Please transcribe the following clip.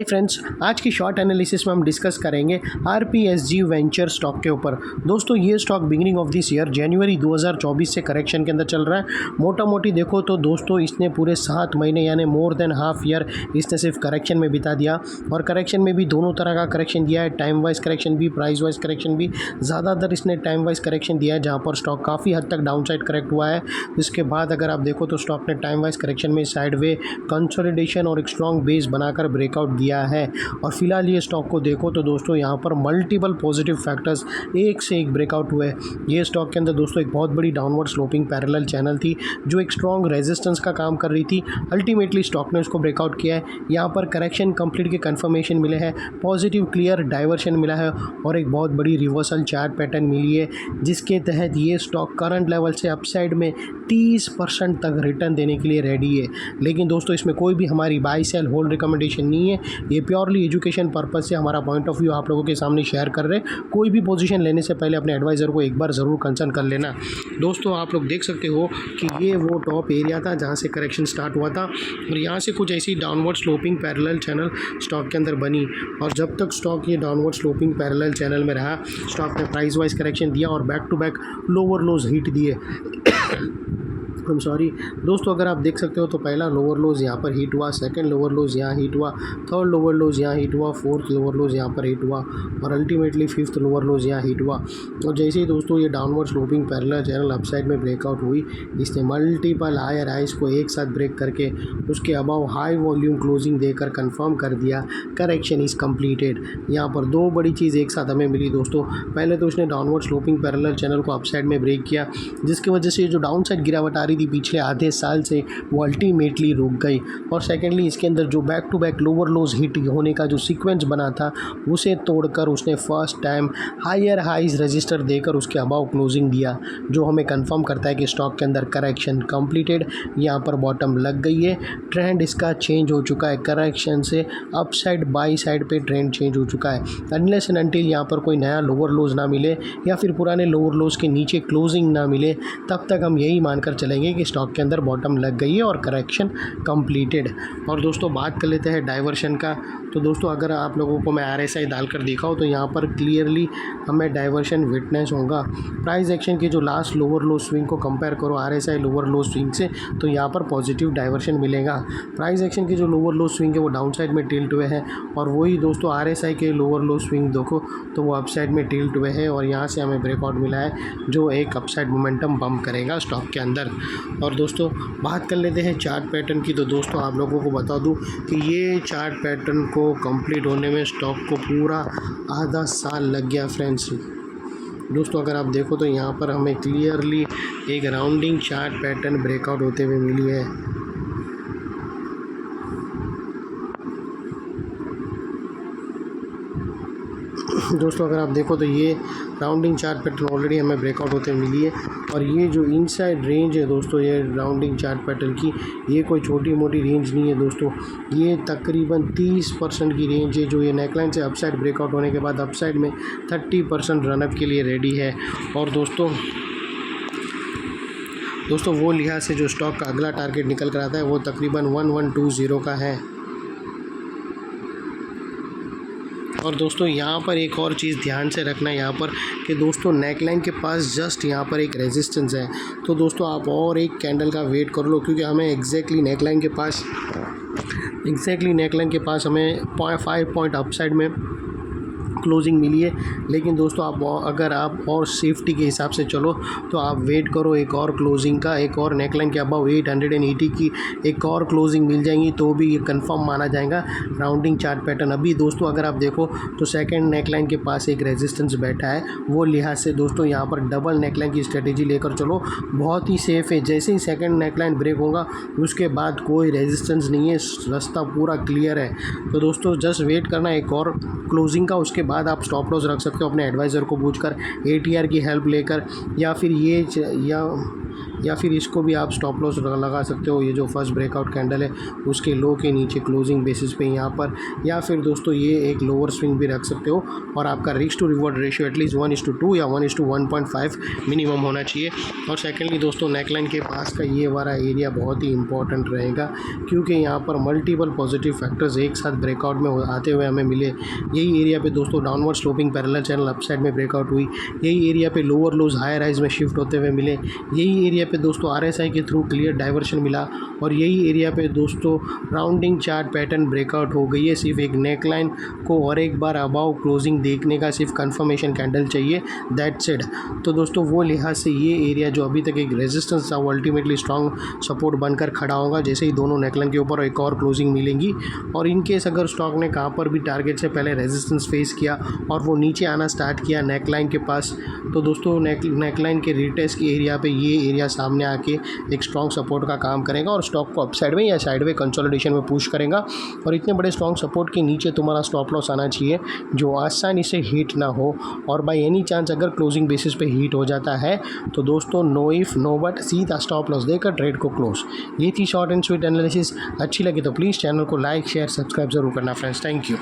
Friends, आज की short analysis में हम डिस्कस करेंगे आरपीएसजी वेंचर स्टॉक के ऊपर। दोस्तों, ये stock beginning of this year जनवरी 2024 से करेक्शन के अंदर चल रहा है। मोटा मोटी देखो तो दोस्तों इसने पूरे 7 महीने यानी मोर देन हाफ ईयर इसने सिर्फ करेक्शन में बिता दिया। और करेक्शन में भी दोनों तरह का करेक्शन दिया है, टाइम वाइज करेक्शन भी, प्राइस वाइज करेक्शन भी। ज़्यादातर इसने टाइम वाइज करेक्शन दिया है जहाँ पर स्टॉक काफ़ी हद तक डाउन साइड करेक्ट हुआ है। इसके बाद अगर आप देखो तो स्टॉक ने टाइम वाइज करेक्शन में साइड वे कंसोलिडेशन और एक स्ट्रॉन्ग बेस बनाकर ब्रेकआउट दिया है। और फिलहाल ये स्टॉक को देखो तो दोस्तों यहाँ पर मल्टीपल पॉजिटिव फैक्टर्स एक से एक ब्रेकआउट हुए। ये स्टॉक के अंदर दोस्तों एक बहुत बड़ी डाउनवर्ड स्लोपिंग पैरेलल चैनल थी जो एक स्ट्रॉन्ग रेजिस्टेंस का काम कर रही थी। अल्टीमेटली स्टॉक ने उसको ब्रेकआउट किया है। यहाँ पर करेक्शन कंप्लीट के कंफर्मेशन मिले हैं, पॉजिटिव क्लियर डाइवर्शन मिला है और एक बहुत बड़ी रिवर्सल चार्ट पैटर्न मिली है जिसके तहत ये स्टॉक करंट लेवल से अपसाइड में 30% तक रिटर्न देने के लिए रेडी है। लेकिन दोस्तों इसमें कोई भी हमारी बाई सेल होल्ड रिकमेंडेशन नहीं है। ये प्योरली एजुकेशन पर्पस से हमारा पॉइंट ऑफ व्यू आप लोगों के सामने शेयर कर रहे हैं। कोई भी पोजीशन लेने से पहले अपने एडवाइज़र को एक बार ज़रूर कंसल्ट कर लेना। दोस्तों, आप लोग देख सकते हो कि ये वो टॉप एरिया था जहाँ से करेक्शन स्टार्ट हुआ था और यहाँ से कुछ ऐसी downward sloping parallel channel stock के अंदर बनी। और जब तक स्टॉक ये डाउनवर्ड स्लोपिंग पैरेलल चैनल में रहा, स्टॉक ने प्राइस वाइज करेक्शन दिया और back to back lower lows hit दिए। I'm सॉरी दोस्तों, अगर आप देख सकते हो तो पहला लोअर लोज यहाँ पर हिट हुआ, सेकंड लोअर लोज यहाँ हिट हुआ, थर्ड लोअर लोज यहाँ हिट हुआ, फोर्थ लोअर लोज यहाँ पर हिट हुआ और अल्टीमेटली फिफ्थ लोअर लोज यहाँ हिट हुआ। और जैसे ही दोस्तों ये downward sloping parallel channel upside में ब्रेकआउट हुई, इसने मल्टीपल हायर हाइज को एक साथ ब्रेक करके उसके अबाव हाई वॉल्यूम क्लोजिंग देकर कंफर्म कर दिया करेक्शन इज़ कम्प्लीटेड। यहाँ पर दो बड़ी चीज़ एक साथ हमें मिली दोस्तों। पहले तो उसने डाउनवर्ड स्लोपिंग पैरेलल चैनल को अपसाइड में ब्रेक किया जिसकी वजह से जो डाउन साइड गिरावट आ रही थी पिछले आधे साल से वो अल्टीमेटली रुक गई। और सेकेंडली इसके अंदर जो back to back lower lows hit होने का जो सीक्वेंस बना था उसे तोड़कर उसने first time higher highs register देकर उसके अबाव क्लोजिंग दिया, जो हमें कंफर्म करता है कि स्टॉक के अंदर करेक्शन कंप्लीटेड। यहाँ पर बॉटम लग गई है, ट्रेंड इसका चेंज हो चुका है, करेक्शन से अप साइड बाई साइड पे ट्रेंड चेंज हो चुका है। अनलेस एंड अनटिल यहाँ पर कोई नया लोअर लोज ना मिले या फिर पुराने लोअर लोज के नीचे क्लोजिंग ना मिले, तब तक हम यही मानकर चलेंगे कि स्टॉक के अंदर बॉटम लग गई है और करेक्शन कंप्लीटेड। और दोस्तों बात कर लेते हैं डाइवर्शन का। तो दोस्तों अगर आप लोगों को मैं आरएसआई डालकर दिखाऊँ तो यहाँ पर क्लियरली हमें डाइवर्शन विटनेस होगा। प्राइस एक्शन की जो लास्ट लोअर लो स्विंग को कंपेयर करो आरएसआई लोअर लो स्विंग से, तो यहाँ पर पॉजिटिव डाइवर्शन मिलेगा। प्राइस एक्शन की जो लोअर लो स्विंग है वो डाउन साइड में टिल्ट हुए हैं और वही दोस्तों आरएसआई के लोअर लो स्विंग देखो तो वो अपसाइड में टिल्ट हुए हैं और यहाँ से हमें ब्रेकआउट मिला है जो एक अपसाइड मोमेंटम बम्प करेगा स्टॉक के अंदर। और दोस्तों बात कर लेते हैं चार्ट पैटर्न की। तो दोस्तों आप लोगों को बता दूं कि ये चार्ट पैटर्न को कंप्लीट होने में स्टॉक को पूरा आधा साल लग गया फ्रेंड्स। दोस्तों अगर आप देखो तो यहाँ पर हमें क्लियरली एक राउंडिंग चार्ट पैटर्न ब्रेकआउट होते हुए मिली है। दोस्तों अगर आप देखो तो ये राउंडिंग चार्ट पैटर्न ऑलरेडी हमें ब्रेकआउट होते मिली है और ये जो इनसाइड रेंज है दोस्तों ये राउंडिंग चार्ट पैटर्न की, ये कोई छोटी मोटी रेंज नहीं है दोस्तों। ये तकरीबन 30% की रेंज है जो ये नेकलाइन से अपसाइड ब्रेकआउट होने के बाद अपसाइड में 30% रनअप के लिए रेडी है। और दोस्तों वो लिहाज से जो स्टॉक का अगला टारगेट निकल कर आता है वो तकरीबन 1120 का है। और दोस्तों यहाँ पर एक और चीज़ ध्यान से रखना यहाँ पर कि दोस्तों नेकलाइन के पास जस्ट यहाँ पर एक रेजिस्टेंस है। तो दोस्तों आप और एक कैंडल का वेट कर लो क्योंकि हमें एग्जैक्टली नेकलाइन के पास हमें 5 पॉइंट अपसाइड में क्लोजिंग मिली है। लेकिन दोस्तों अगर आप और सेफ्टी के हिसाब से चलो तो आप वेट करो एक और क्लोजिंग का, एक और नेकलाइन के अबाव 880 की एक और क्लोजिंग मिल जाएंगी तो भी ये कंफर्म माना जाएगा राउंडिंग चार्ट पैटर्न। अभी दोस्तों अगर आप देखो तो सेकंड नेकलाइन के पास एक रेजिस्टेंस बैठा है, वो लिहाज से दोस्तों यहाँ पर डबल नेकलाइन की स्ट्रेटेजी लेकर चलो, बहुत ही सेफ़ है। जैसे ही सेकेंड नेकलाइन ब्रेक होगा उसके बाद कोई रेजिस्टेंस नहीं है, रास्ता पूरा क्लियर है। तो दोस्तों जस्ट वेट करना एक और क्लोजिंग का, उसके बाद आप स्टॉप लॉस रख सकते हो अपने एडवाइज़र को पूछकर, एटीआर की हेल्प लेकर, या फिर या फिर इसको भी आप स्टॉप लॉस लगा सकते हो, ये जो फर्स्ट ब्रेकआउट कैंडल है उसके लो के नीचे क्लोजिंग बेसिस पे यहाँ पर, या फिर दोस्तों ये एक लोअर स्विंग भी रख सकते हो। और आपका risk to reward ratio at least 1:2 या 1:1.5 मिनिमम होना चाहिए। और सेकेंडली दोस्तों नेकलाइन के पास का ये वाला एरिया बहुत ही इंपॉर्टेंट रहेगा, क्योंकि यहाँ पर मल्टीपल पॉजिटिव फैक्टर्स एक साथ ब्रेकआउट में आते हुए हमें मिले। यही एरिया पे दोस्तों downward sloping parallel channel upside में ब्रेकआउट हुई, यही एरिया पे लोअर लोज हायर हाइज में शिफ्ट होते हुए मिले, यही एरिया पे दोस्तों आरएसआई के थ्रू क्लियर डाइवर्शन मिला, और यही एरिया पे दोस्तों राउंडिंग चार्ट पैटर्न ब्रेकआउट हो गई है। सिर्फ एक नेकलाइन को और एक बार अबाव क्लोजिंग देखने का सिर्फ कंफर्मेशन कैंडल चाहिए, दैट्स इट। तो दोस्तों वो लिहाज से ये एरिया जो अभी तक एक रेजिस्टेंस था वो अल्टीमेटली स्ट्रॉन्ग सपोर्ट बनकर खड़ा होगा जैसे ही दोनों नेकलाइन के ऊपर एक और क्लोजिंग मिलेंगी। और इन केस अगर स्टॉक ने कहाँ पर भी टारगेट से पहले रेजिस्टेंस फेस किया और वो नीचे आना स्टार्ट किया नेकलाइन के पास, तो दोस्तों नेकलाइन के रिटेस्ट की एरिया पे ये एरिया सामने आके एक स्ट्रॉन्ग सपोर्ट का काम करेगा और स्टॉक को अपसाइड में या साइड में कंसोलिडेशन में पुश करेगा। और इतने बड़े स्ट्रॉन्ग सपोर्ट के नीचे तुम्हारा स्टॉप लॉस आना चाहिए जो आसानी से हिट ना हो, और बाय एनी चांस अगर क्लोजिंग बेसिस पे हिट हो जाता है तो दोस्तों नो इफ नो बट सीधा स्टॉप लॉस देकर ट्रेड को क्लोज। ये थी शॉर्ट एंड स्वीट एनालिसिस। अच्छी लगी तो प्लीज़ चैनल को लाइक शेयर सब्सक्राइब जरूर करना फ्रेंड्स। Thank you.